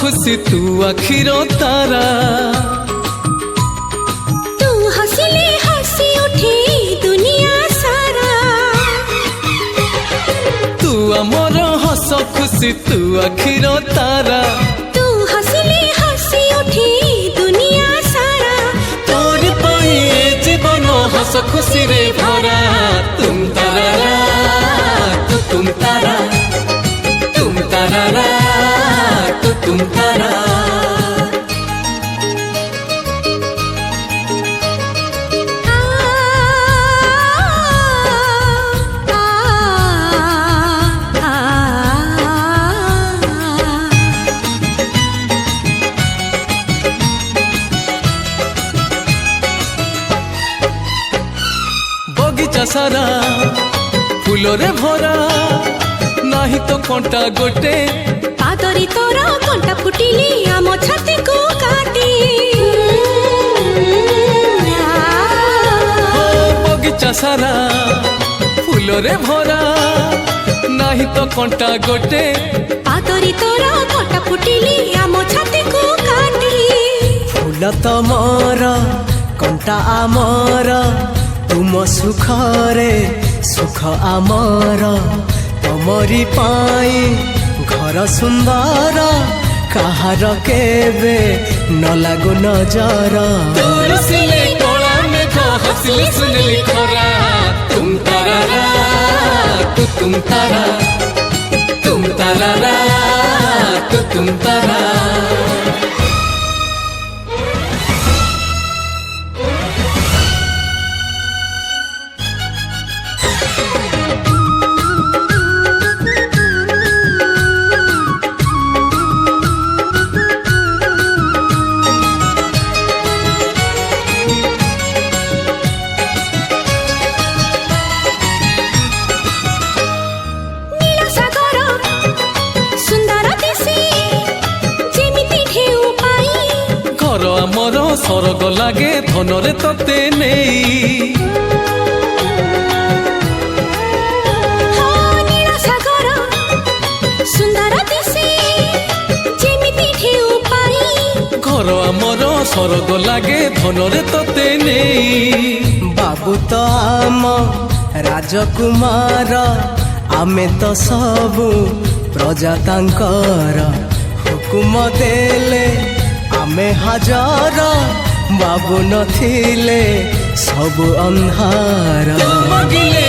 खुशी तू आखिर तारा तू हंसले हंसी उठे दुनिया सारा तू आमर हस खुशी तू आखिर तारा तू हंसले हंसी उठे दुनिया सारा तोर पाई जीवन हस खुशी रे भरा तुम तारा तुम तारा तुम तारा तुम तारा बगीचा सारा फूलरे भरा नाही तो कंटा गोटे पादरी तोरा कंटा फुटिली आम छाती को काटी बगीचा सारा फूलरे भरा नाही तो कंटा गोटे पादरी तोरा कंटा फुटिली आम छाती को काटी फूल तमर कंटा आमर तुम सुखरे सुख आमर तमरी पाई घर सुंदर कहार केबे न लागो नजर तोर सिले कोला में खो हंसली सुनली खरा तुम तारा तुम तारा तुम तारा तुम तारा आमर सरग लागे धनरे तते नहीं सुंदर दिसे जेमिति ढेउ पाई घर आमर सरग लागे धनरे तते नहीं बाबू तो आम राजकुमार आमे तो सबु प्रजा तांकर हुकुम देले आमे हजार बाबू नथिले सब अंधार मगिले